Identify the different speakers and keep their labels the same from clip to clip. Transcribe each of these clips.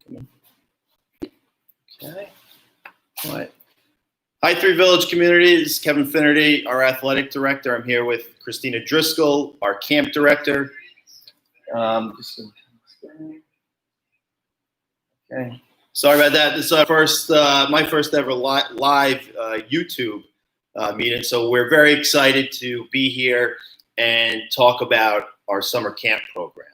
Speaker 1: Okay. All right. Hi, Three Village community. This is Kevin Finnerty, our athletic director. I'm here with Christina Driscoll, our camp director. Okay. Sorry about that. This is our my first ever live YouTube meeting. So we're very excited to be here and talk about our summer camp program.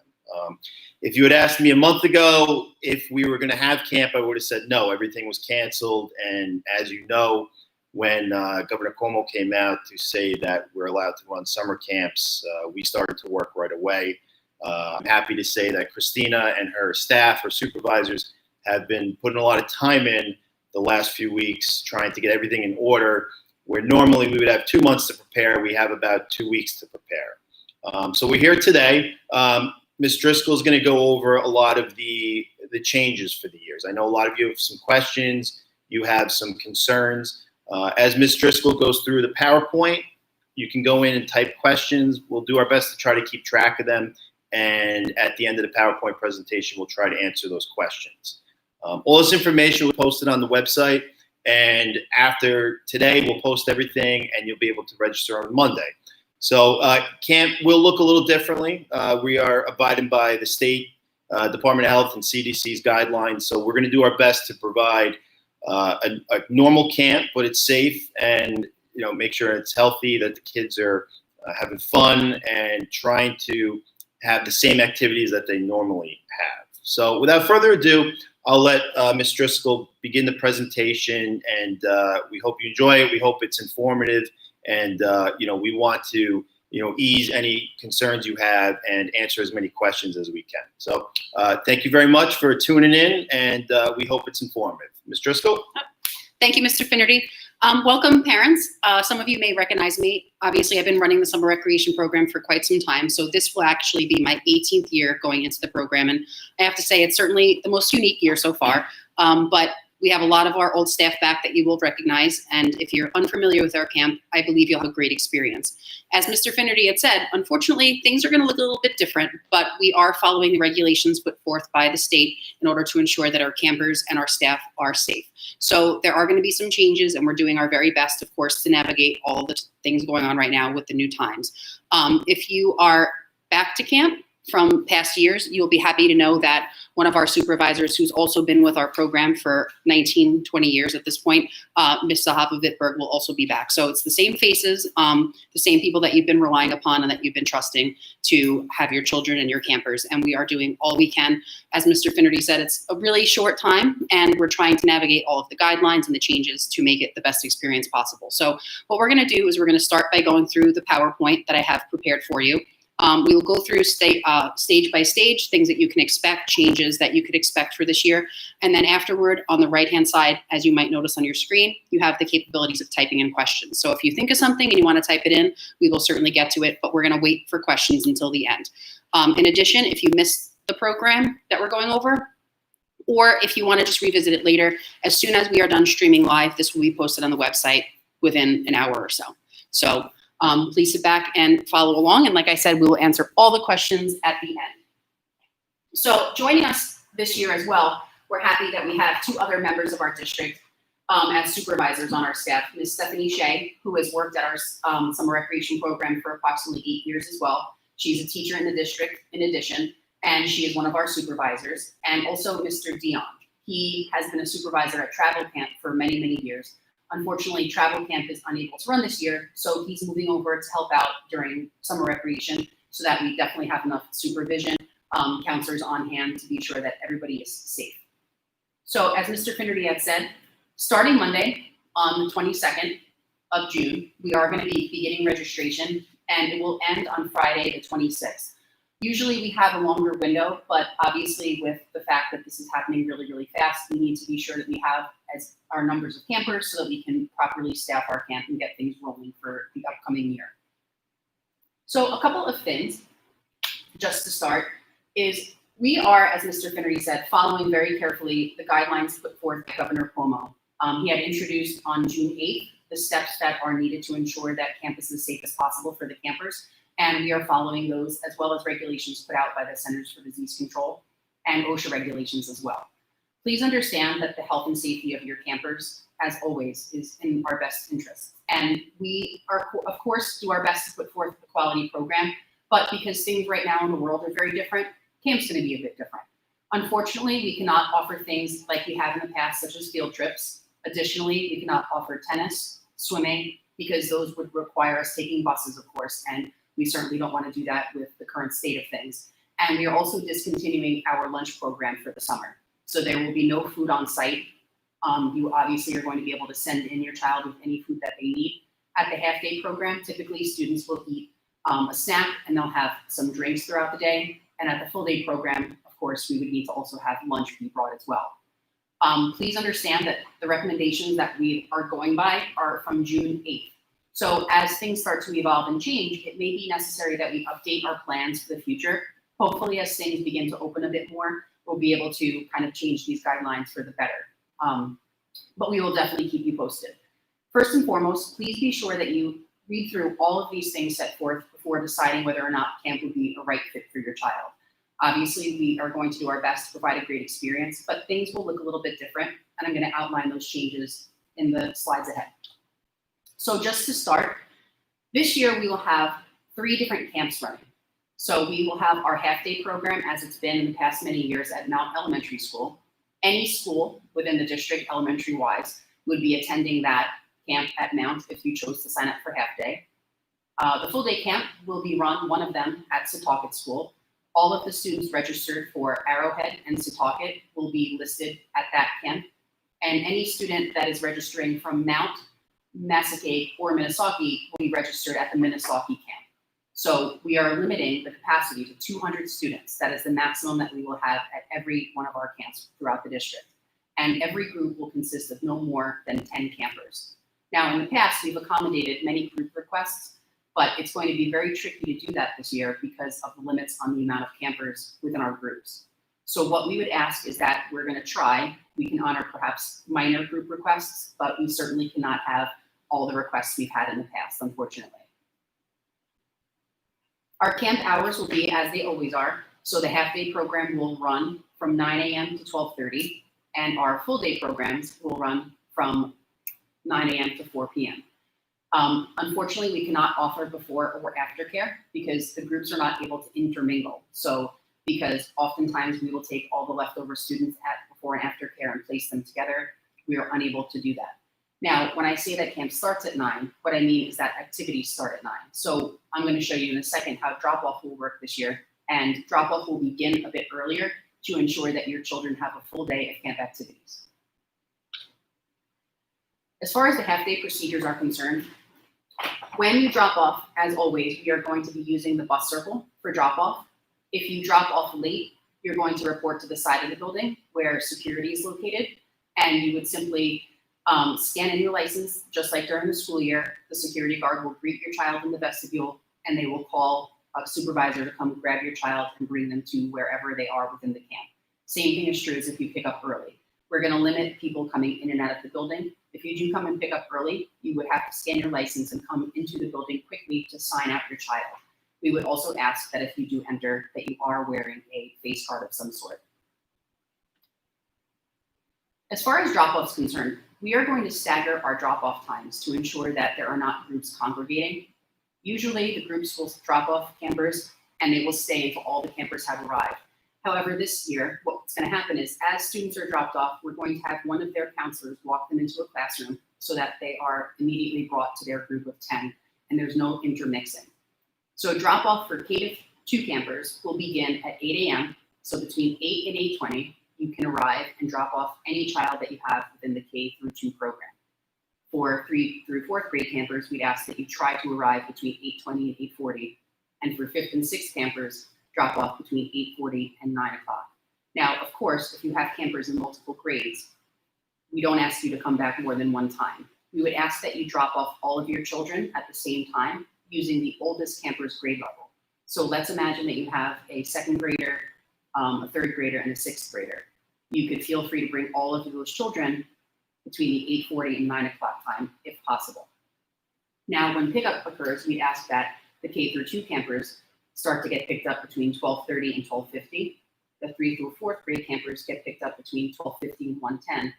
Speaker 1: If you had asked me a month ago if we were going to have camp, I would have said no. Everything was canceled. And as you know, when Governor Cuomo came out to say that we're allowed to run summer camps, we started to work right away. I'm happy to say that Christina and her staff, her supervisors, have been putting a lot of time in the last few weeks trying to get everything in order, where normally we would have 2 months to prepare. We have about 2 weeks to prepare. So we're here today. Ms. Driscoll is going to go over a lot of the changes for the years. I know a lot of you have some questions. You have some concerns. As Ms. Driscoll goes through the PowerPoint, you can go in and type questions. We'll do our best to try to keep track of them. And at the end of the PowerPoint presentation, we'll try to answer those questions. All this information will be posted on the website. And after today, we'll post everything and you'll be able to register on Monday. So camp will look a little differently. We are abiding by the state Department of Health and CDC's guidelines. So we're going to do our best to provide a normal camp, but it's safe and make sure it's healthy, that the kids are having fun and trying to have the same activities that they normally have. So without further ado, I'll let Ms. Driscoll begin the presentation, and we hope you enjoy it. We hope it's informative, and we want to ease any concerns you have and answer as many questions as we can. So thank you very much for tuning in, and we hope it's informative. Ms. Driscoll?
Speaker 2: Thank you, Mr. Finnerty. Welcome, parents. Some of you may recognize me. Obviously, I've been running the summer recreation program for quite some time, so this will actually be my 18th year going into the program, and I have to say it's certainly the most unique year so far, but we have a lot of our old staff back that you will recognize, and if you're unfamiliar with our camp, I believe you'll have a great experience. As Mr. Finnerty had said, unfortunately, things are going to look a little bit different, but we are following the regulations put forth by the state in order to ensure that our campers and our staff are safe. So there are going to be some changes, and we're doing our very best, of course, to navigate all the things going on right now with the new times. If you are back to camp from past years, you'll be happy to know that one of our supervisors, who's also been with our program for 19, 20 years at this point, Ms. Zahava Wittberg, will also be back. So it's the same faces, the same people that you've been relying upon and that you've been trusting to have your children and your campers. And we are doing all we can. As Mr. Finnerty said, it's a really short time, and we're trying to navigate all of the guidelines and the changes to make it the best experience possible. So what we're going to do is we're going to start by going through the PowerPoint that I have prepared for you. We will go through stage by stage, things that you can expect, changes that you could expect for this year. And then afterward, on the right-hand side, as you might notice on your screen, you have the capabilities of typing in questions. So if you think of something and you want to type it in, we will certainly get to it, but we're going to wait for questions until the end. In addition, if you missed the program that we're going over, or if you want to just revisit it later, as soon as we are done streaming live, this will be posted on the website within an hour or so. So please sit back and follow along. And like I said, we will answer all the questions at the end. So joining us this year as well, we're happy that we have 2 other members of our district as supervisors on our staff. Ms. Stephanie Shea, who has worked at our summer recreation program for approximately 8 years as well. She's a teacher in the district in addition, and she is one of our supervisors. And also Mr. Dion. He has been a supervisor at Travel Camp for many, many years. Unfortunately, Travel Camp is unable to run this year, so he's moving over to help out during summer recreation so that we definitely have enough supervision, counselors on hand to be sure that everybody is safe. So as Mr. Finnerty had said, starting Monday on the 22nd of June, we are going to be beginning registration, and it will end on Friday the 26th. Usually we have a longer window, but obviously with the fact that this is happening really, really fast, we need to be sure that we have as our numbers of campers so that we can properly staff our camp and get things rolling for the upcoming year. So a couple of things, just to start, is we are, as Mr. Finnerty said, following very carefully the guidelines put forth by Governor Cuomo. He had introduced on June 8th the steps that are needed to ensure that campus is as safe as possible for the campers. And we are following those as well as regulations put out by the Centers for Disease Control and OSHA regulations as well. Please understand that the health and safety of your campers, as always, is in our best interest. And we are, of course, do our best to put forth a quality program, but because things right now in the world are very different, camp's gonna be a bit different. Unfortunately, we cannot offer things like we have in the past, such as field trips. Additionally, we cannot offer tennis, swimming, because those would require us taking buses, of course, and we certainly don't want to do that with the current state of things. And we are also discontinuing our lunch program for the summer. So there will be no food on site. You obviously are going to be able to send in your child with any food that they need. At the half-day program, typically students will eat a snack and they'll have some drinks throughout the day. And at the full-day program, of course, we would need to also have lunch be brought as well. Please understand that the recommendations that we are going by are from June 8th. So as things start to evolve and change, it may be necessary that we update our plans for the future. Hopefully, as things begin to open a bit more, we'll be able to kind of change these guidelines for the better. But we will definitely keep you posted. First and foremost, please be sure that you read through all of these things set forth before deciding whether or not camp would be a right fit for your child. Obviously, we are going to do our best to provide a great experience, but things will look a little bit different, and I'm going to outline those changes in the slides ahead. So just to start, this year we will have 3 different camps running. So we will have our half-day program as it's been in the past many years at Mount Elementary School. Any school within the district, elementary-wise, would be attending that camp at Mount if you chose to sign up for half-day. The full-day camp will be run, one of them, at Setauket School. All of the students registered for Arrowhead and Setauket will be listed at that camp. And any student that is registering from Mount, Massaquoi, or Minnesota will be registered at the Minnesota camp. So we are limiting the capacity to 200 students. That is the maximum that we will have at every one of our camps throughout the district. And every group will consist of no more than 10 campers. Now, in the past, we've accommodated many group requests, but it's going to be very tricky to do that this year because of the limits on the amount of campers within our groups. So what we would ask is that we're going to try, we can honor perhaps minor group requests, but we certainly cannot have all the requests we've had in the past, unfortunately. Our camp hours will be as they always are. So the half-day program will run from 9 a.m. to 12:30, and our full-day programs will run from 9 a.m. to 4 p.m. Unfortunately, we cannot offer before or after care because the groups are not able to intermingle. So because oftentimes we will take all the leftover students at before and after care and place them together, we are unable to do that. Now, when I say that camp starts at 9, what I mean is that activities start at 9. So I'm going to show you in a second how drop-off will work this year. And drop-off will begin a bit earlier to ensure that your children have a full day of camp activities. As far as the half-day procedures are concerned, when you drop off, as always, we are going to be using the bus circle for drop-off. If you drop off late, you're going to report to the side of the building where security is located, and you would simply scan in your license, just like during the school year. The security guard will greet your child in the vestibule, and they will call a supervisor to come grab your child and bring them to wherever they are within the camp. Same thing is true as if you pick up early. We're going to limit people coming in and out of the building. If you do come and pick up early, you would have to scan your license and come into the building quickly to sign out your child. We would also ask that if you do enter, that you are wearing a face guard of some sort. As far as drop-off is concerned, we are going to stagger our drop-off times to ensure that there are not groups congregating. Usually the groups will drop off campers and they will stay until all the campers have arrived. However, this year, what's going to happen is as students are dropped off, we're going to have one of their counselors walk them into a classroom so that they are immediately brought to their group of 10 and there's no intermixing. So drop-off for K-2 campers will begin at 8 a.m. So between 8 and 8:20, you can arrive and drop off any child that you have within the K-2 program. For 3 through 4th grade campers, we'd ask that you try to arrive between 8:20 and 8:40. And for 5th and 6th campers, drop off between 8:40 and 9 o'clock. Now, of course, if you have campers in multiple grades, we don't ask you to come back more than one time. We would ask that you drop off all of your children at the same time using the oldest camper's grade level. So let's imagine that you have a 2nd grader, a 3rd grader, and a 6th grader. You could feel free to bring all of those children between the 8:40 and 9 o'clock time, if possible. Now, when pickup occurs, we ask that the K-2 campers start to get picked up between 12:30 and 12:50. The 3 through 4th grade campers get picked up between 12:50 and 1:10,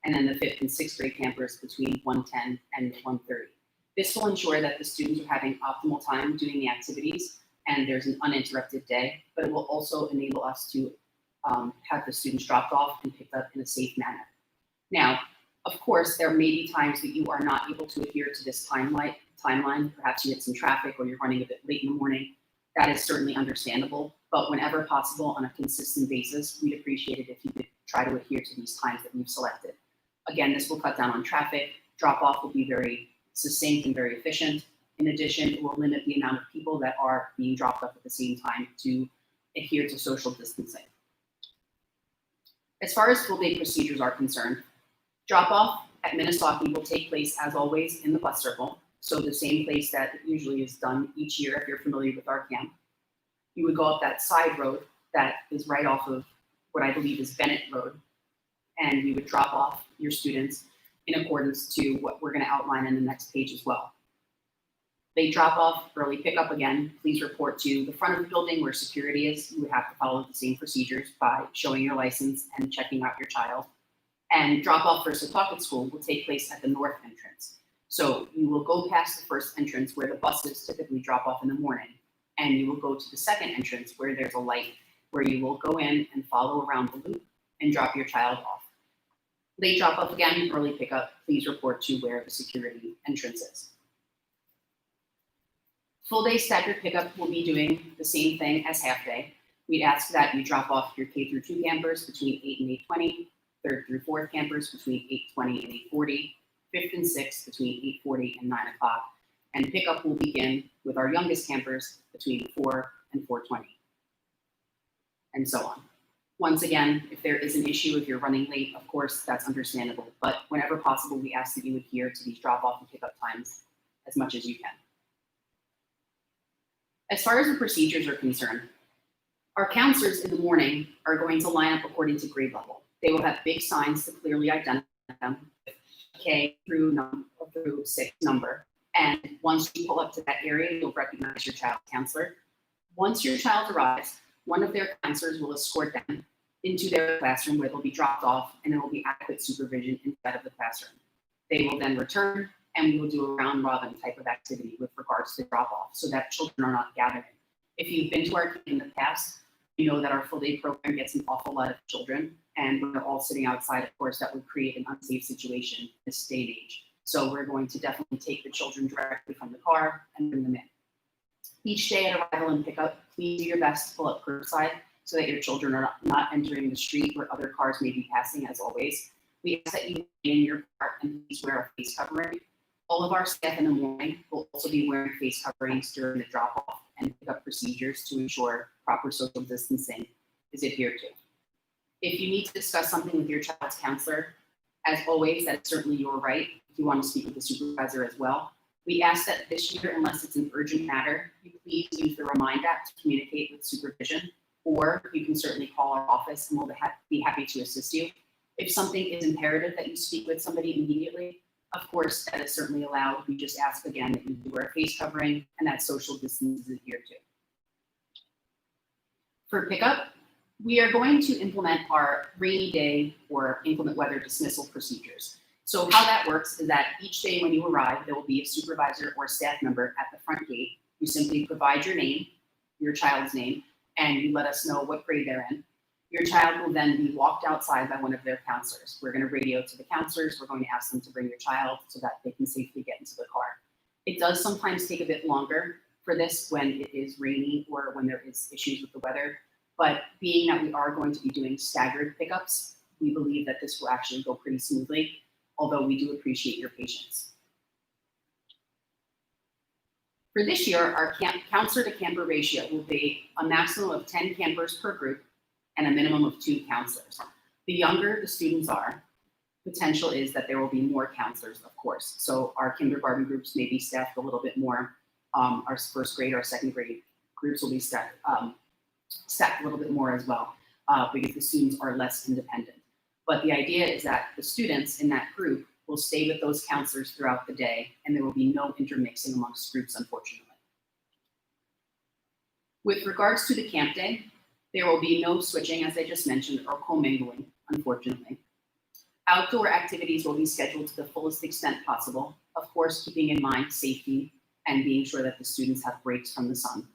Speaker 2: and then the 5th and 6th grade campers between 1:10 and 1:30. This will ensure that the students are having optimal time doing the activities and there's an uninterrupted day, but it will also enable us to have the students dropped off and picked up in a safe manner. Now, of course, there may be times that you are not able to adhere to this timeline. Perhaps you hit some traffic or you're running a bit late in the morning. That is certainly understandable, but whenever possible on a consistent basis, we'd appreciate it if you could try to adhere to these times that we've selected. Again, this will cut down on traffic. Drop-off will be very succinct and very efficient. In addition, it will limit the amount of people that are being dropped off at the same time to adhere to social distancing. As far as full day procedures are concerned, drop-off at Minnesota will take place, as always, in the bus circle. So the same place that usually is done each year, if you're familiar with our camp. You would go up that side road that is right off of what I believe is Bennett Road, and you would drop off your students in accordance to what we're going to outline in the next page as well. They drop off, early pickup again. Please report to the front of the building where security is. You would have to follow the same procedures by showing your license and checking out your child. And drop off for Setauket School will take place at the north entrance. So you will go past the first entrance where the buses typically drop off in the morning, and you will go to the second entrance where there's a light where you will go in and follow around the loop and drop your child off. Late drop off again, early pickup, please report to where the security entrance is. Full day staggered pickup will be doing the same thing as half day. We'd ask that you drop off your K through 2 campers between 8 and 8:20, 3rd through 4th campers between 8:20 and 8:40, 5th and 6th between 8:40 and 9 o'clock, and pickup will begin with our youngest campers between 4 and 4:20, and so on. Once again, if there is an issue, if you're running late, of course, that's understandable, but whenever possible, we ask that you adhere to these drop-off and pickup times as much as you can. As far as the procedures are concerned, our counselors in the morning are going to line up according to grade level. They will have big signs to clearly identify them, K through 6 number. And once you pull up to that area, you'll recognize your child's counselor. Once your child arrives, one of their counselors will escort them into their classroom where they'll be dropped off, and there will be adequate supervision inside of the classroom. They will then return, and we will do a round robin type of activity with regards to drop off so that children are not gathering. If you've been to our camp in the past, you know that our full day program gets an awful lot of children, and when they're all sitting outside, of course, that would create an unsafe situation in this day and age. So we're going to definitely take the children directly from the car and bring them in. Each day at arrival and pickup, please do your best to pull up curbside so that your children are not entering the street where other cars may be passing, as always. We ask that you be in your car and please wear a face covering. All of our staff in the morning will also be wearing face coverings during the drop-off and pickup procedures to ensure proper social distancing is adhered to. If you need to discuss something with your child's counselor, as always, that's certainly your right. If you want to speak with the supervisor as well. We ask that this year, unless it's an urgent matter, you please use the Remind app to communicate with supervision, or you can certainly call our office and we'll be happy to assist you. If something is imperative that you speak with somebody immediately, of course, that is certainly allowed. We just ask again that you wear a face covering and that social distance is adhered to. For pickup, we are going to implement our rainy day or inclement weather dismissal procedures. So how that works is that each day when you arrive, there will be a supervisor or staff member at the front gate. You simply provide your name, your child's name, and you let us know what grade they're in. Your child will then be walked outside by one of their counselors. We're going to radio to the counselors. We're going to ask them to bring your child so that they can safely get into the car. It does sometimes take a bit longer for this when it is rainy or when there is issues with the weather. But being that we are going to be doing staggered pickups, we believe that this will actually go pretty smoothly, although we do appreciate your patience. For this year, our counselor to camper ratio will be a maximum of 10 campers per group and a minimum of 2 counselors. The younger the students are, potential is that there will be more counselors, of course. So our kindergarten groups may be staffed a little bit more. Our first grade, our second grade groups will be staffed a little bit more as well, because the students are less independent. But the idea is that the students in that group will stay with those counselors throughout the day, and there will be no intermixing amongst groups, unfortunately. With regards to the camp day, There will be no switching, as I just mentioned, or commingling, unfortunately. Outdoor activities will be scheduled to the fullest extent possible, of course, keeping in mind safety and being sure that the students have breaks from the sun.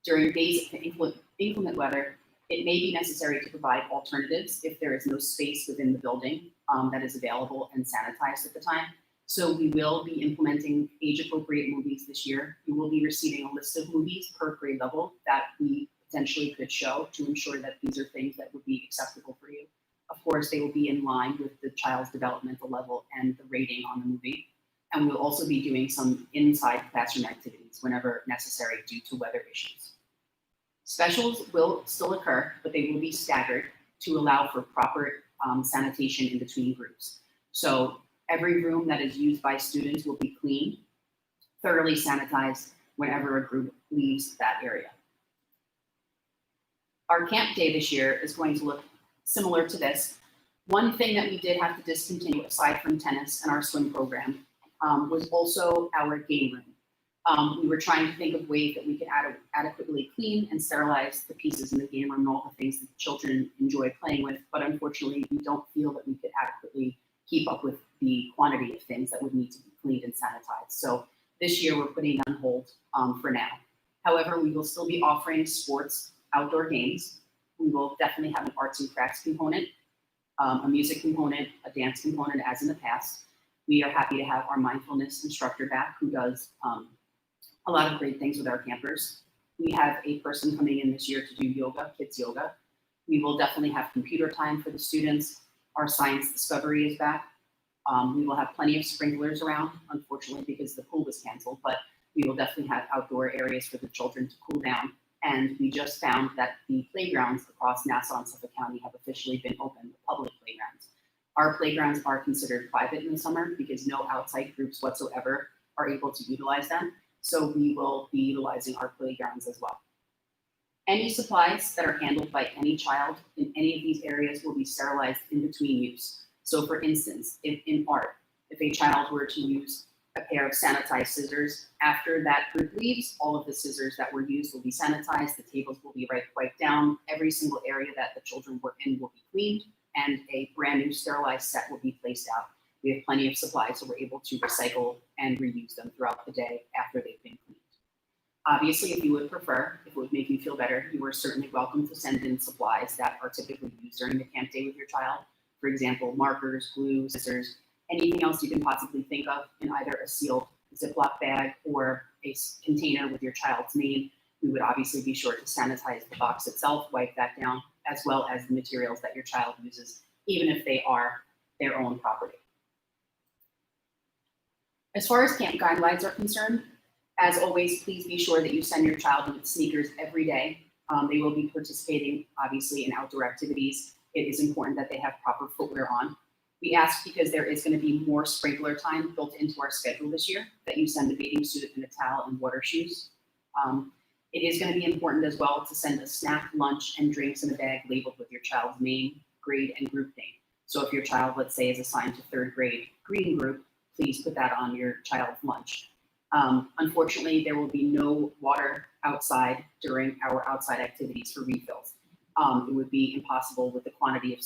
Speaker 2: During days of inclement weather, it may be necessary to provide alternatives if there is no space within the building that is available and sanitized at the time. So we will be implementing age-appropriate movies this year. You will be receiving a list of movies per grade level that we potentially could show to ensure that these are things that would be acceptable for you. Of course, they will be in line with the child's developmental level and the rating on the movie. And we'll also be doing some inside classroom activities whenever necessary due to weather issues. Specials will still occur, but they will be staggered to allow for proper sanitation in between groups. So every room that is used by students will be cleaned, thoroughly sanitized whenever a group leaves that area. Our camp day this year is going to look similar to this. One thing that we did have to discontinue aside from tennis and our swim program was also our game room. We were trying to think of ways that we could adequately clean and sterilize the pieces in the game room and all the things that children enjoy playing with, but unfortunately we don't feel that we could adequately keep up with the quantity of things that would need to be cleaned and sanitized. So this year we're putting it on hold for now. However, we will still be offering sports, outdoor games. We will definitely have an arts and crafts component, a music component, a dance component as in the past. We are happy to have our mindfulness instructor back who does a lot of great things with our campers. We have a person coming in this year to do yoga, kids yoga. We will definitely have computer time for the students. Our science discovery is back. We will have plenty of sprinklers around, unfortunately, because the pool was canceled, but we will definitely have outdoor areas for the children to cool down. And we just found that the playgrounds across Nassau and Suffolk County have officially been opened, the public playgrounds. Our playgrounds are considered private in the summer because no outside groups whatsoever are able to utilize them. So we will be utilizing our playgrounds as well. Any supplies that are handled by any child in any of these areas will be sterilized in between use. So for instance, if in art, if a child were to use a pair of sanitized scissors, after that group leaves, all of the scissors that were used will be sanitized, the tables will be wiped down, every single area that the children were in will be cleaned, and a brand new sterilized set will be placed out. We have plenty of supplies, so we're able to recycle and reuse them throughout the day after they've been cleaned. Obviously, if you would prefer, if it would make you feel better, you are certainly welcome to send in supplies that are typically used during the camp day with your child. For example, markers, glue, scissors, anything else you can possibly think of in either a sealed Ziploc bag or a container with your child's name. We would obviously be sure to sanitize the box itself, wipe that down, as well as the materials that your child uses, even if they are their own property. As far as camp guidelines are concerned, as always, please be sure that you send your child with sneakers every day. They will be participating, obviously, in outdoor activities. It is important that they have proper footwear on. We ask because there is going to be more sprinkler time built into our schedule this year that you send a bathing suit and a towel and water shoes. It is going to be important as well to send a snack, lunch, and drinks in a bag labeled with your child's name, grade, and group name. So if your child, let's say, is assigned to third grade green group, please put that on your child's lunch. Unfortunately, there will be no water outside during our outside activities for refills. It would be impossible with the quantity of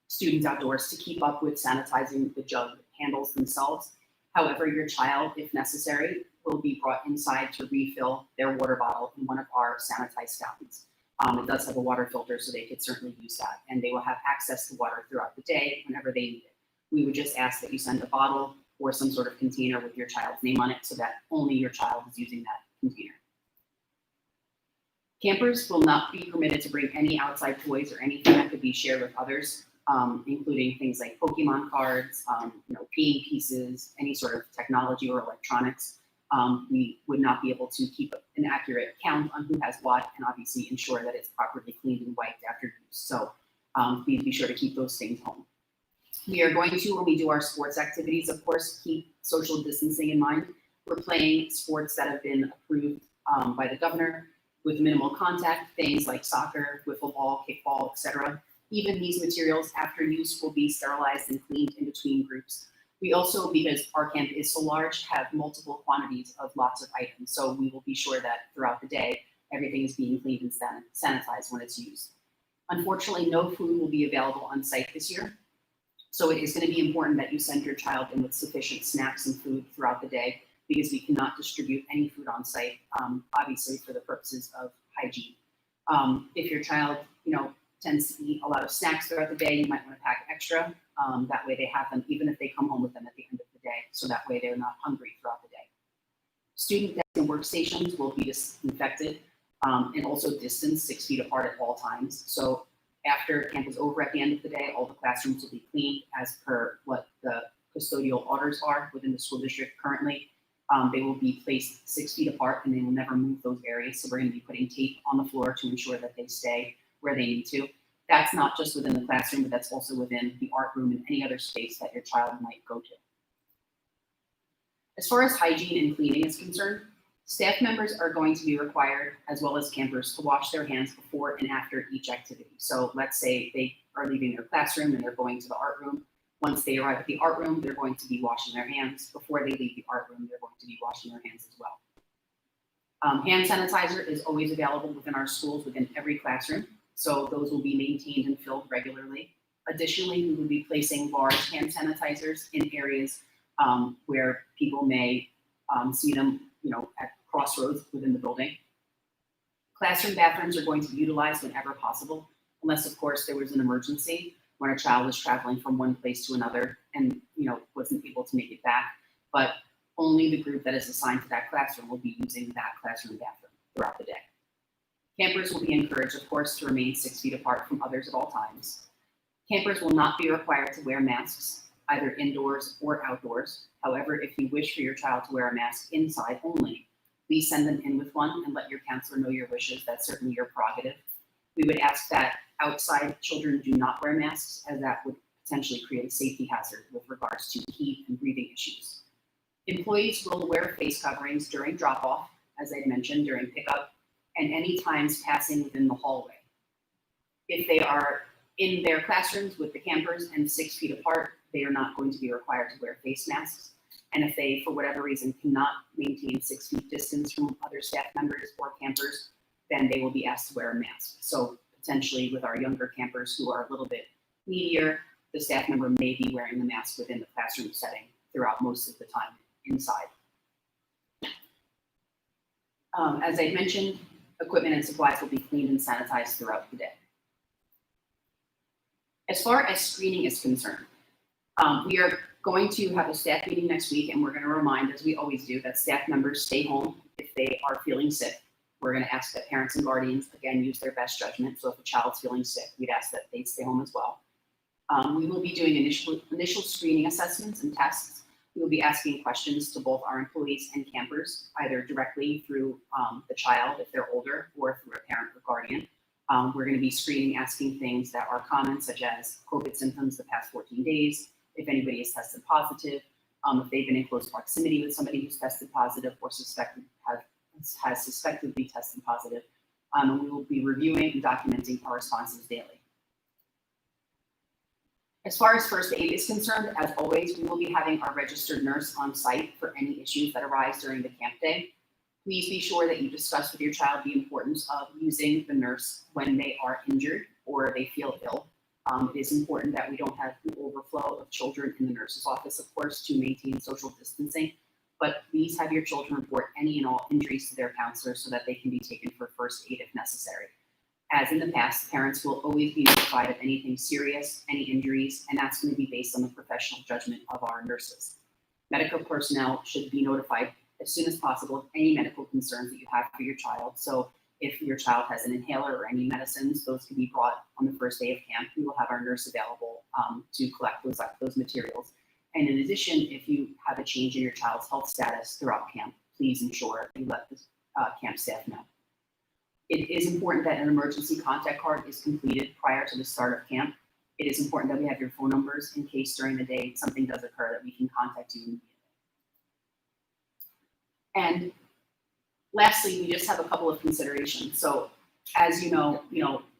Speaker 2: students outdoors to keep up with sanitizing the jug handles themselves. However, your child, if necessary, will be brought inside to refill their water bottle in one of our sanitized fountains. It does have a water filter, so they could certainly use that, and they will have access to water throughout the day whenever they need it. We would just ask that you send a bottle or some sort of container with your child's name on it so that only your child is using that container. Campers will not be permitted to bring any outside toys or anything that could be shared with others, including things like Pokemon cards, peeing pieces, any sort of technology or electronics. We would not be able to keep an accurate count on who has what, and obviously ensure that it's properly cleaned and wiped after use. So please be sure to keep those things home. We are going to, when we do our sports activities, of course, keep social distancing in mind. We're playing sports that have been approved by the governor with minimal contact, things like soccer, wiffle ball, kickball, etc. Even these materials after use will be sterilized and cleaned in between groups. We also, because our camp is so large, have multiple quantities of lots of items. So we will be sure that throughout the day, everything is being cleaned and sanitized when it's used. Unfortunately, no food will be available on site this year. So it is going to be important that you send your child in with sufficient snacks and food throughout the day, because we cannot distribute any food on site, obviously for the purposes of hygiene. If your child, tends to eat a lot of snacks throughout the day, you might want to pack extra. That way they have them even if they come home with them at the end of the day. So that way they're not hungry throughout the day. Student desks and workstations will be disinfected and also distanced 6 feet apart at all times. So after camp is over at the end of the day, all the classrooms will be cleaned as per what the custodial orders are within the school district currently. They will be placed 6 feet apart and they will never move those areas. So we're going to be putting tape on the floor to ensure that they stay where they need to. That's not just within the classroom, but that's also within the art room and any other space that your child might go to. As far as hygiene and cleaning is concerned, staff members are going to be required, as well as campers, to wash their hands before and after each activity. So let's say they are leaving their classroom and they're going to the art room. Once they arrive at the art room, they're going to be washing their hands. Before they leave the art room, they're going to be washing their hands as well. Hand sanitizer is always available within our schools, within every classroom. So those will be maintained and filled regularly. Additionally, we will be placing large hand sanitizers in areas where people may see them, at crossroads within the building. Classroom bathrooms are going to be utilized whenever possible, unless of course there was an emergency when a child was traveling from one place to another and wasn't able to make it back. But only the group that is assigned to that classroom will be using that classroom bathroom throughout the day. Campers will be encouraged, of course, to remain 6 feet apart from others at all times. Campers will not be required to wear masks, either indoors or outdoors. However, if you wish for your child to wear a mask inside only, please send them in with one and let your counselor know your wishes. That's certainly your prerogative. We would ask that outside children do not wear masks, as that would potentially create a safety hazard with regards to heat and breathing issues. Employees will wear face coverings during drop-off, as I mentioned, during pickup, and any times passing within the hallway. If they are in their classrooms with the campers and 6 feet apart, they are not going to be required to wear face masks. And if they, for whatever reason, cannot maintain 6 feet distance from other staff members or campers, then they will be asked to wear a mask. So potentially with our younger campers who are a little bit needier, the staff member may be wearing the mask within the classroom setting throughout most of the time inside. As I mentioned, equipment and supplies will be cleaned and sanitized throughout the day. As far as screening is concerned, we are going to have a staff meeting next week, and we're going to remind, as we always do, that staff members stay home if they are feeling sick. We're going to ask that parents and guardians, again, use their best judgment. So if a child's feeling sick, we'd ask that they stay home as well. We will be doing initial screening assessments and tests. We will be asking questions to both our employees and campers, either directly through the child if they're older, or through a parent or guardian. We're going to be screening, asking things that are common, such as COVID symptoms the past 14 days, if anybody has tested positive, if they've been in close proximity with somebody who's tested positive or has suspectedly tested positive. And we will be reviewing and documenting our responses daily. As far as first aid is concerned, as always, we will be having our registered nurse on site for any issues that arise during the camp day. Please be sure that you discuss with your child the importance of using the nurse when they are injured or they feel ill. It is important that we don't have an overflow of children in the nurse's office, of course, to maintain social distancing. But please have your children report any and all injuries to their counselor so that they can be taken for first aid if necessary. As in the past, parents will always be notified of anything serious, any injuries, and that's going to be based on the professional judgment of our nurses. Medical personnel should be notified as soon as possible of any medical concerns that you have for your child. So if your child has an inhaler or any medicines, those can be brought on the first day of camp. We will have our nurse available to collect those materials. And in addition, if you have a change in your child's health status throughout camp, please ensure you let the camp staff know. It is important that an emergency contact card is completed prior to the start of camp. It is important that we have your phone numbers in case during the day something does occur that we can contact you immediately. And lastly, we just have a couple of considerations. So as you know,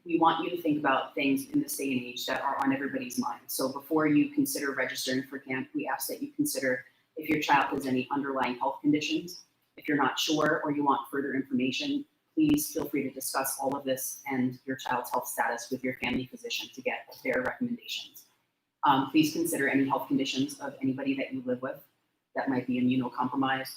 Speaker 2: we want you to think about things in this day and age that are on everybody's mind. So before you consider registering for camp, we ask that you consider if your child has any underlying health conditions. If you're not sure or you want further information, please feel free to discuss all of this and your child's health status with your family physician to get their recommendations. Please consider any health conditions of anybody that you live with that might be immunocompromised.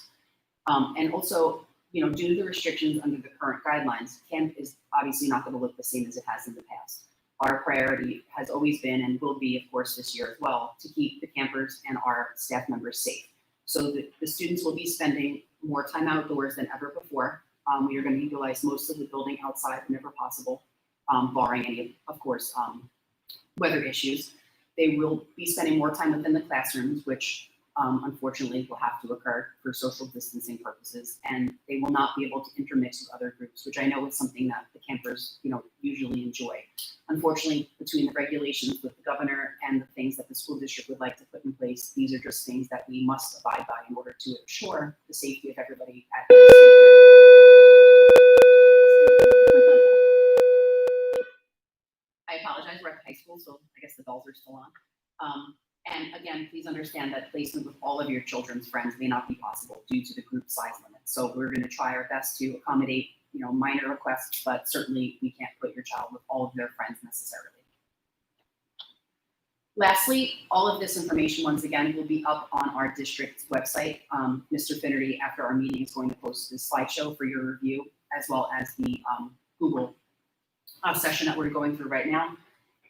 Speaker 2: And also, due to the restrictions under the current guidelines, camp is obviously not going to look the same as it has in the past. Our priority has always been, and will be, of course, this year as well, to keep the campers and our staff members safe. So the students will be spending more time outdoors than ever before. We are going to utilize most of the building outside whenever possible, barring any, of course, weather issues. They will be spending more time within the classrooms, which unfortunately will have to occur for social distancing purposes, and they will not be able to intermix with other groups, which I know is something that the campers, usually enjoy. Unfortunately, between the regulations with the governor and the things that the school district would like to put in place, these are just things that we must abide by in order to ensure the safety of everybody at the I apologize, we're at the high school, so I guess the bells are still on. And again, please understand that placement with all of your children's friends may not be possible due to the group size limit. So we're going to try our best to accommodate, minor requests, but certainly we can't put your child with all of their friends necessarily. Lastly, all of this information, once again, will be up on our district's website. Mr. Finnerty, after our meeting, is going to post this slideshow for your review, as well as the Google session that we're going through right now.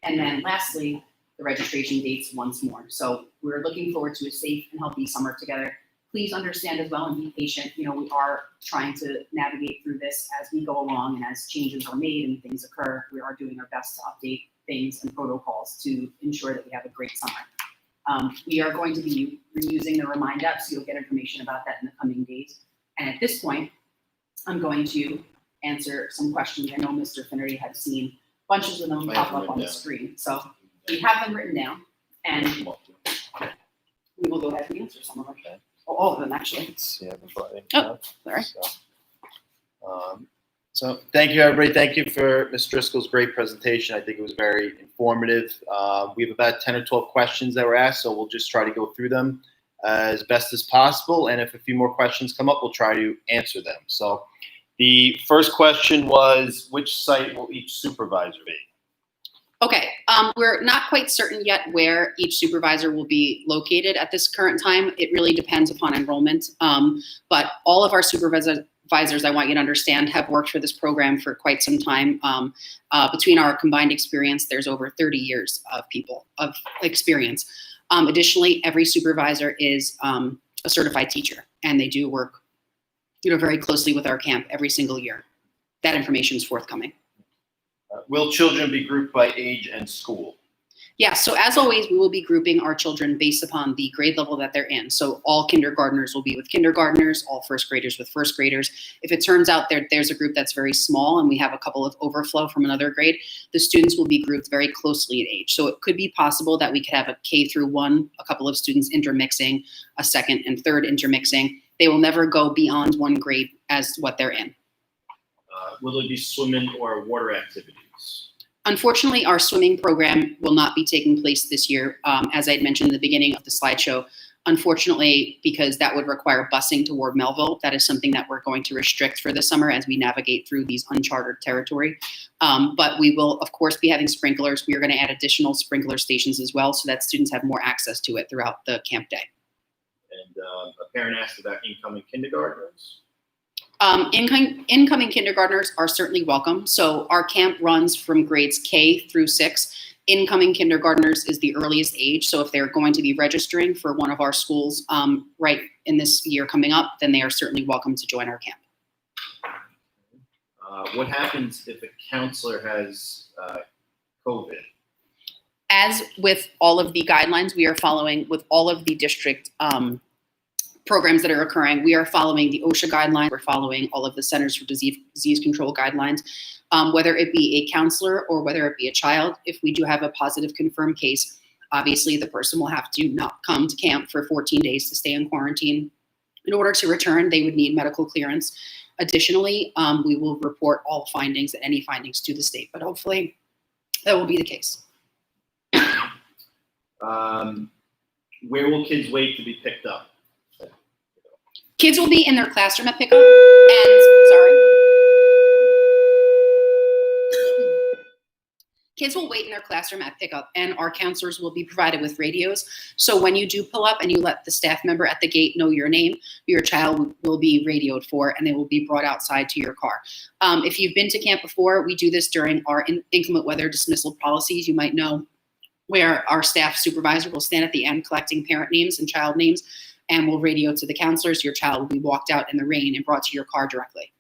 Speaker 2: And then lastly, the registration dates once more. So we're looking forward to a safe and healthy summer together. Please understand as well and be patient. We are trying to navigate through this as we go along, and as changes are made and things occur, we are doing our best to update things and protocols to ensure that we have a great summer. We are going to be reusing the Remind app, so you'll get information about that in the coming days. And at this point, I'm going to answer some questions. I know Mr. Finnerty had seen bunches of them pop up on the screen. So we have them written down, and we will go ahead and answer some of them. All of them, actually. Oh, sorry.
Speaker 1: So thank you, everybody. Thank you for Ms. Driscoll's great presentation. I think it was very informative. We have about 10 or 12 questions that were asked, so we'll just try to go through them as best as possible. And if a few more questions come up, we'll try to answer them. So the first question was, which site will each supervisor be?
Speaker 2: Okay, we're not quite certain yet where each supervisor will be located at this current time. It really depends upon enrollment. But all of our supervisors, I want you to understand, have worked for this program for quite some time. Between our combined experience, there's over 30 years of experience. Additionally, every supervisor is a certified teacher, and they do work, very closely with our camp every single year. That information is forthcoming.
Speaker 1: Will children be grouped by age and school?
Speaker 2: Yeah, so as always, we will be grouping our children based upon the grade level that they're in. So all kindergartners will be with kindergartners, all first graders with first graders. If it turns out there's a group that's very small and we have a couple of overflow from another grade, the students will be grouped very closely in age. So it could be possible that we could have a K through 1, a couple of students intermixing, a second and third intermixing. They will never go beyond one grade as what they're in.
Speaker 1: Will there be swimming or water activities?
Speaker 2: Unfortunately, our swimming program will not be taking place this year. As I had mentioned in the beginning of the slideshow, unfortunately, because that would require busing toward Melville, that is something that we're going to restrict for the summer as we navigate through these uncharted territory. But we will, of course, be having sprinklers. We are going to add additional sprinkler stations as well so that students have more access to it throughout the camp day.
Speaker 1: And a parent asked about incoming kindergartners.
Speaker 2: Incoming kindergartners are certainly welcome. So our camp runs from grades K through 6. Incoming kindergartners is the earliest age. So if they're going to be registering for one of our schools right in this year coming up, then they are certainly welcome to join our camp.
Speaker 1: What happens if a counselor has COVID?
Speaker 2: As with all of the guidelines we are following with all of the district programs that are occurring, we are following the OSHA guidelines. We're following all of the Centers for Disease Control guidelines. Whether it be a counselor or whether it be a child, if we do have a positive confirmed case, obviously the person will have to not come to camp for 14 days to stay in quarantine. In order to return, they would need medical clearance. Additionally, we will report all findings and any findings to the state, but hopefully that will be the case.
Speaker 1: Where will kids wait to be picked up?
Speaker 2: Kids will be in their classroom at pickup, and sorry. Kids will wait in their classroom at pickup, and our counselors will be provided with radios. So when you do pull up and you let the staff member at the gate know your name, your child will be radioed for, and they will be brought outside to your car. If you've been to camp before, we do this during our inclement weather dismissal policies. You might know where our staff supervisor will stand at the end collecting parent names and child names, and will radio to the counselors. Your child will be walked out in the rain and brought to your car directly.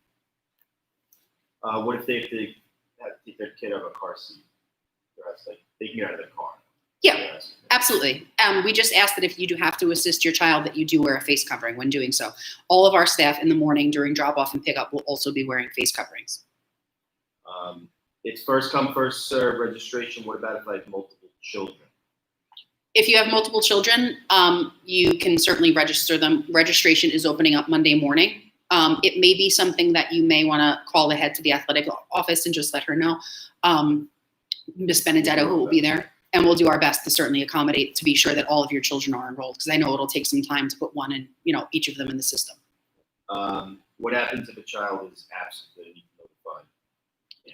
Speaker 1: What if they have to take their kid out of a car seat? Like they can get out of the car.
Speaker 2: Yeah, absolutely. We just ask that if you do have to assist your child, that you do wear a face covering when doing so. All of our staff in the morning during drop-off and pickup will also be wearing face coverings.
Speaker 1: It's first come, first serve registration. What about if I have multiple children?
Speaker 2: If you have multiple children, you can certainly register them. Registration is opening up Monday morning. It may be something that you may want to call ahead to the athletic office and just let her know. Ms. Benedetto, who will be there, and we'll do our best to certainly accommodate to be sure that all of your children are enrolled, because I know it'll take some time to put one in, each of them in the system.
Speaker 1: What happens if a child is absent? They need to notify.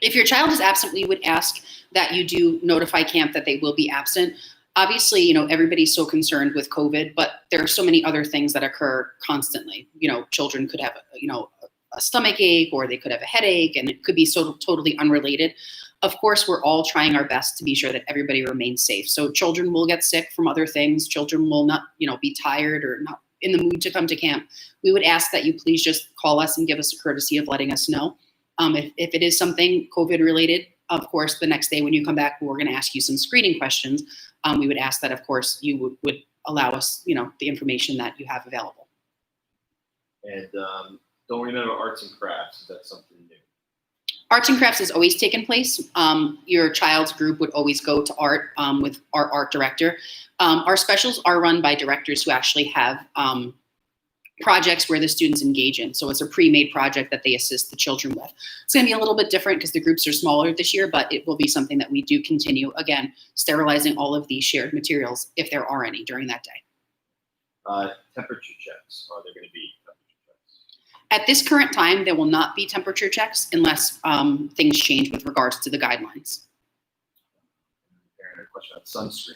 Speaker 2: If your child is absent, we would ask that you do notify camp that they will be absent. Obviously, everybody's so concerned with COVID, but there are so many other things that occur constantly. Children could have, a stomach ache, or they could have a headache, and it could be so totally unrelated. Of course, we're all trying our best to be sure that everybody remains safe. So children will get sick from other things. Children will not, be tired or not in the mood to come to camp. We would ask that you please just call us and give us a courtesy of letting us know. If it is something COVID related, of course, the next day when you come back, we're going to ask you some screening questions. We would ask that, of course, you would allow us, the information that you have available.
Speaker 1: And don't remember arts and crafts. Is that something new?
Speaker 2: Arts and crafts has always taken place. Your child's group would always go to art with our art director. Our specials are run by directors who actually have projects where the students engage in. So it's a pre-made project that they assist the children with. It's going to be a little bit different because the groups are smaller this year, but it will be something that we do continue, again, sterilizing all of these shared materials if there are any during that day.
Speaker 1: Temperature checks. Are there going to be temperature checks?
Speaker 2: At this current time, there will not be temperature checks unless things change with regards to the guidelines.
Speaker 1: A question on sunscreen.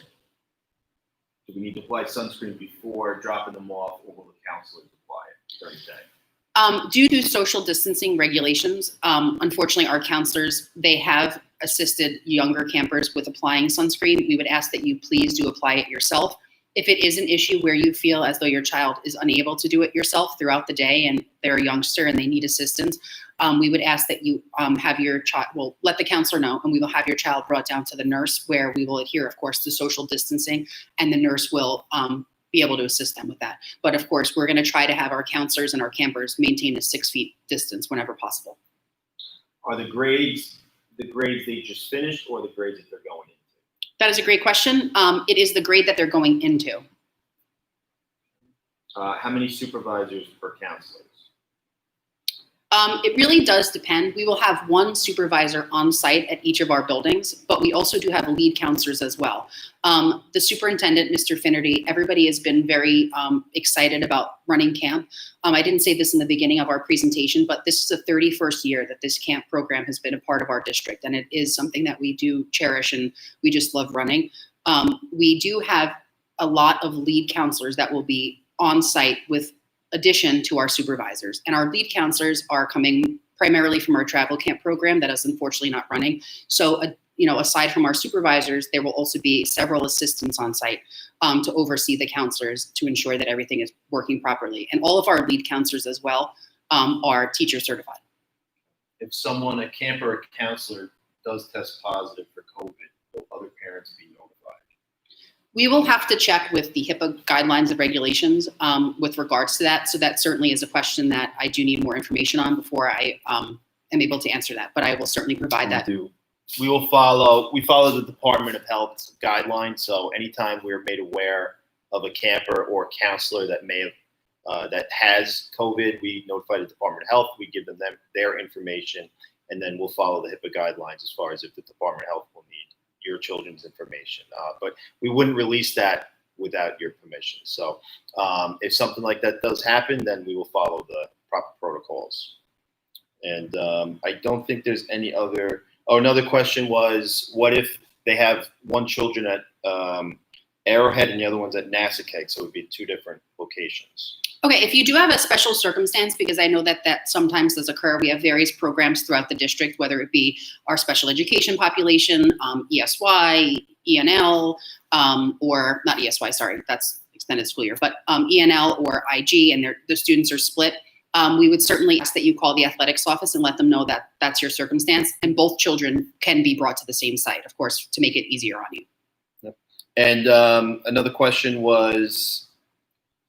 Speaker 1: Do we need to apply sunscreen before dropping them off, or will the counselors apply it during the day?
Speaker 2: Due to social distancing regulations, unfortunately, our counselors, they have assisted younger campers with applying sunscreen. We would ask that you please do apply it yourself. If it is an issue where you feel as though your child is unable to do it yourself throughout the day and they're a youngster and they need assistance, we would ask that you have your child, well, let the counselor know, and we will have your child brought down to the nurse, where we will adhere, of course, to social distancing, and the nurse will be able to assist them with that. But of course, we're going to try to have our counselors and our campers maintain a 6 feet distance whenever possible.
Speaker 1: Are the grades they just finished, or the grades that they're going into?
Speaker 2: That is a great question. It is the grade that they're going into.
Speaker 1: How many supervisors per counselors?
Speaker 2: It really does depend. We will have one supervisor on site at each of our buildings, but we also do have lead counselors as well. The superintendent, Mr. Finnerty, everybody has been very excited about running camp. I didn't say this in the beginning of our presentation, but this is the 31st year that this camp program has been a part of our district, and it is something that we do cherish and we just love running. We do have a lot of lead counselors that will be on site with addition to our supervisors. And our lead counselors are coming primarily from our travel camp program that is unfortunately not running. So, aside from our supervisors, there will also be several assistants on site to oversee the counselors to ensure that everything is working properly. And all of our lead counselors as well are teacher certified.
Speaker 1: If someone, a camper or counselor, does test positive for COVID, will other parents be notified?
Speaker 2: We will have to check with the HIPAA guidelines and regulations with regards to that. So that certainly is a question that I do need more information on before I am able to answer that. But I will certainly provide that.
Speaker 1: We follow the Department of Health's guidelines. So anytime we're made aware of a camper or counselor that may have that has COVID, we notify the Department of Health. We give them their information, and then we'll follow the HIPAA guidelines as far as if the Department of Health will need your children's information. But we wouldn't release that without your permission. So if something like that does happen, then we will follow the proper protocols. And I don't think there's any other Oh, another question was, what if they have one children at Arrowhead and the other one's at Nassaquag, so it would be two different locations.
Speaker 2: Okay, if you do have a special circumstance, because I know that sometimes does occur, we have various programs throughout the district, whether it be our special education population, ESY, ENL, or not ESY, sorry, that's extended school year, but ENL or IG, and the students are split. We would certainly ask that you call the athletics office and let them know that that's your circumstance, and both children can be brought to the same site, of course, to make it easier on you.
Speaker 1: Yep. And another question was,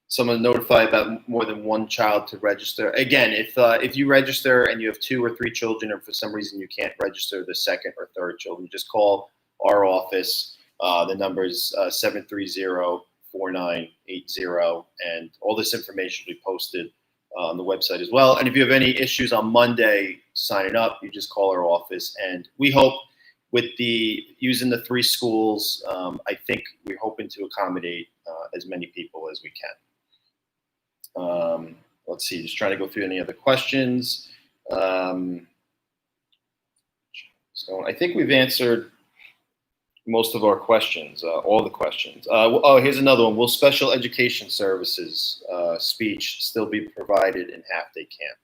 Speaker 1: someone notify about more than one child to register. Again, if you register and you have 2 or 3 children, or for some reason you can't register the second or third children, just call our office. The number is 730-4980, and all this information will be posted on the website as well. And if you have any issues on Monday signing up, you just call our office. And we hope with using the 3 schools, I think we're hoping to accommodate as many people as we can. Let's see, just trying to go through any other questions. So I think we've answered most of our questions, all the questions. Oh, here's another one. Will special education services speech still be provided in half-day camp?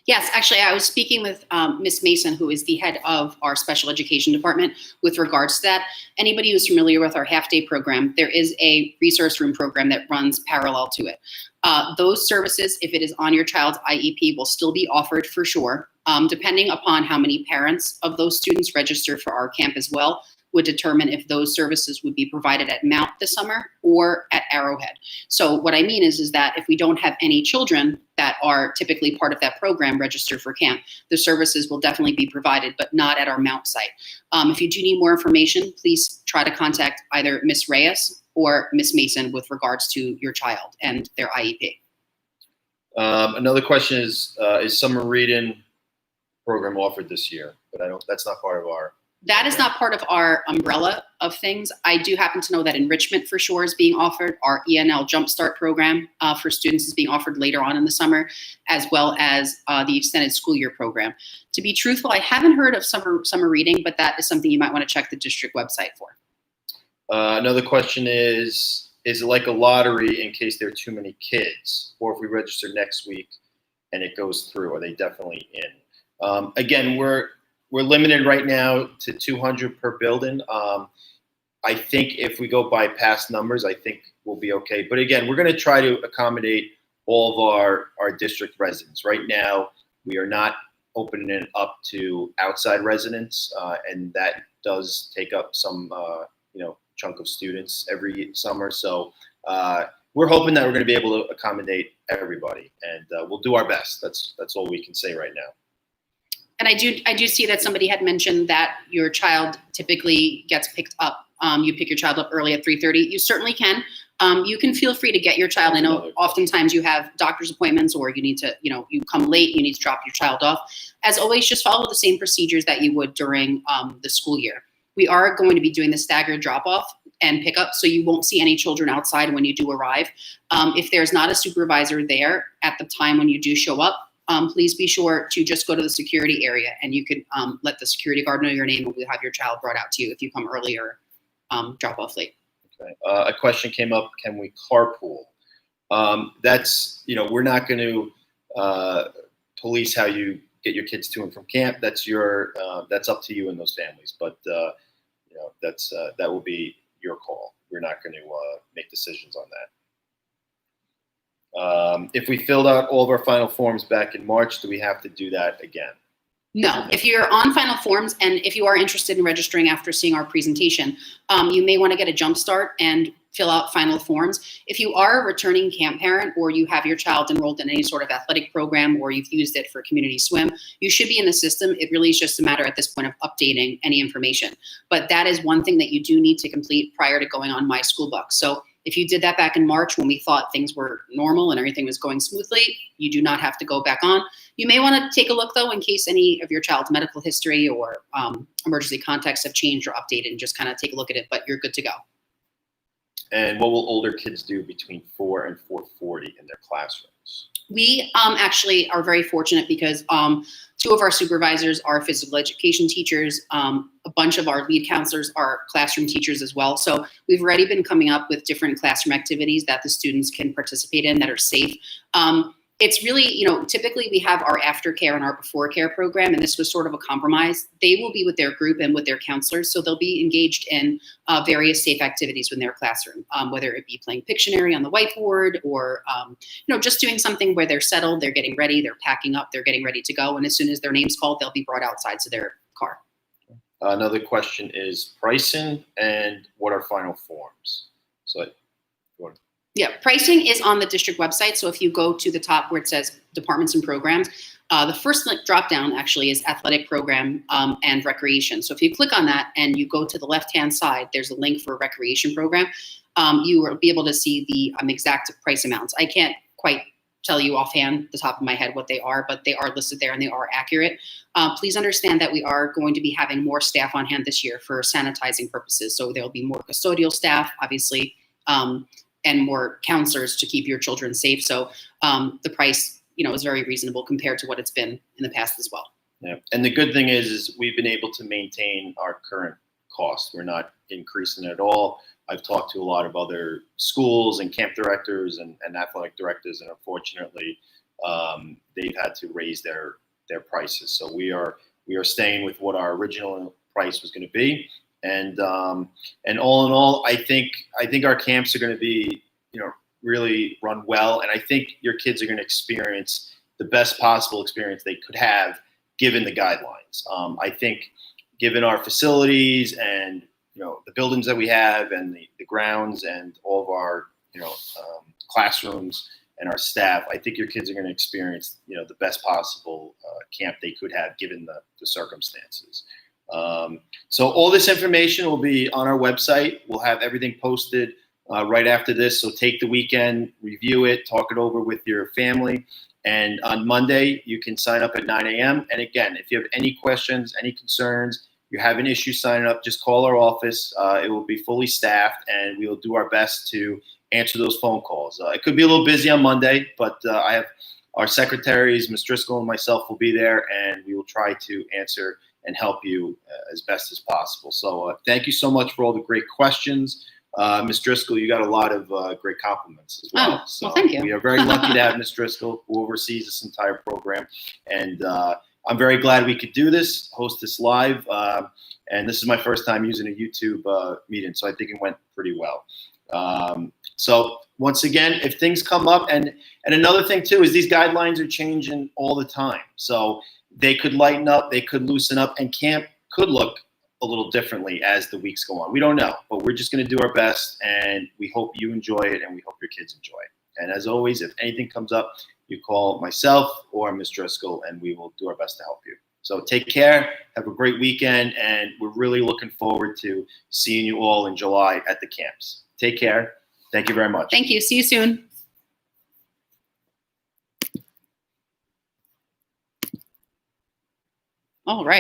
Speaker 2: Yes, actually, I was speaking with Ms. Mason, who is the head of our special education department, with regards to that. Anybody who's familiar with our half-day program, there is a resource room program that runs parallel to it. Those services, if it is on your child's IEP, will still be offered for sure. Depending upon how many parents of those students register for our camp as well, would determine if those services would be provided at Mount this summer or at Arrowhead. So what I mean is that if we don't have any children that are typically part of that program registered for camp, the services will definitely be provided, but not at our Mount site. If you do need more information, please try to contact either Ms. Reyes or Ms. Mason with regards to your child and their IEP.
Speaker 1: Another question is summer reading program offered this year? But that's not part of our.
Speaker 2: That is not part of our umbrella of things. I do happen to know that enrichment for sure is being offered. Our ENL Jumpstart program for students is being offered later on in the summer, as well as the extended school year program. To be truthful, I haven't heard of summer reading, but that is something you might want to check the district website for.
Speaker 1: Another question is it like a lottery in case there are too many kids? Or if we register next week and it goes through, are they definitely in? Again, we're limited right now to 200 per building. I think if we go by past numbers, I think we'll be okay. But again, we're going to try to accommodate all of our district residents. Right now, we are not opening it up to outside residents, and that does take up some chunk of students every summer. So we're hoping that we're going to be able to accommodate everybody, and we'll do our best. That's all we can say right now.
Speaker 2: And I do see that somebody had mentioned that your child typically gets picked up. You pick your child up early at 3:30. You certainly can. You can feel free to get your child. I know oftentimes you have doctor's appointments, or you need to, you come late, you need to drop your child off. As always, just follow the same procedures that you would during the school year. We are going to be doing the staggered drop off and pick up, so you won't see any children outside when you do arrive. If there's not a supervisor there at the time when you do show up, please be sure to just go to the security area, and you can let the security guard know your name, and we'll have your child brought out to you if you come early or drop off late.
Speaker 1: Okay. A question came up: can we carpool? That's we're not going to police how you get your kids to and from camp. That's up to you and those families. But that will be your call. We're not going to make decisions on that. If we filled out all of our final forms back in March, do we have to do that again?
Speaker 2: No. If you're on final forms and if you are interested in registering after seeing our presentation, you may want to get a jump start and fill out final forms. If you are a returning camp parent, or you have your child enrolled in any sort of athletic program, or you've used it for community swim, you should be in the system. It really is just a matter at this point of updating any information. But that is one thing that you do need to complete prior to going on My School Bucks. So if you did that back in March when we thought things were normal and everything was going smoothly, you do not have to go back on. You may want to take a look, though, in case any of your child's medical history or emergency contacts have changed or updated, and just kind of take a look at it, but you're good to go.
Speaker 1: And what will older kids do between 4 and 4:40 in their classrooms?
Speaker 2: We actually are very fortunate because two of our supervisors are physical education teachers. A bunch of our lead counselors are classroom teachers as well. So we've already been coming up with different classroom activities that the students can participate in that are safe. It's really, typically we have our aftercare and our before care program, and this was sort of a compromise. They will be with their group and with their counselors, so they'll be engaged in various safe activities in their classroom, whether it be playing Pictionary on the whiteboard or, just doing something where they're settled, they're getting ready, they're packing up, they're getting ready to go, and as soon as their name's called, they'll be brought outside to their car.
Speaker 1: Another question is pricing and what are final forms? So,
Speaker 2: yeah, pricing is on the district website. So if you go to the top where it says departments and programs, the first drop down actually is athletic program and recreation. So if you click on that and you go to the left-hand side, there's a link for a recreation program. You will be able to see the exact price amounts. I can't quite tell you offhand the top of my head what they are, but they are listed there and they are accurate. Please understand that we are going to be having more staff on hand this year for sanitizing purposes. So there'll be more custodial staff, obviously, and more counselors to keep your children safe. So the price, is very reasonable compared to what it's been in the past as well.
Speaker 1: Yeah, and the good thing is we've been able to maintain our current cost. We're not increasing it at all. I've talked to a lot of other schools and camp directors and athletic directors, and unfortunately, they've had to raise their prices. So we are staying with what our original price was going to be. And all in all, I think our camps are going to be, really run well. And I think your kids are going to experience the best possible experience they could have given the guidelines. I think given our facilities and, the buildings that we have and the grounds and all of our, classrooms and our staff, I think your kids are going to experience, the best possible camp they could have given the circumstances. So all this information will be on our website. We'll have everything posted right after this. So take the weekend, review it, talk it over with your family. And on Monday, you can sign up at 9 a.m. And again, if you have any questions, any concerns, you have an issue signing up, just call our office. It will be fully staffed and we will do our best to answer those phone calls. It could be a little busy on Monday, but I have our secretaries, Ms. Driscoll and myself will be there, and we will try to answer and help you as best as possible. So thank you so much for all the great questions. Ms. Driscoll, you got a lot of great compliments as well.
Speaker 2: Oh, well, thank you.
Speaker 1: We are very lucky to have Ms. Driscoll, who oversees this entire program. And I'm very glad we could do this, host this live. And this is my first time using a YouTube meeting, so I think it went pretty well. So once again, if things come up, and another thing too is these guidelines are changing all the time. So they could lighten up, they could loosen up, and camp could look a little differently as the weeks go on. We don't know, but we're just going to do our best, and we hope you enjoy it, and we hope your kids enjoy it. And as always, if anything comes up, you call myself or Ms. Driscoll, and we will do our best to help you. So take care, have a great weekend, and we're really looking forward to seeing you all in July at the camps. Take care. Thank you very much.
Speaker 2: Thank you. See you soon. All right.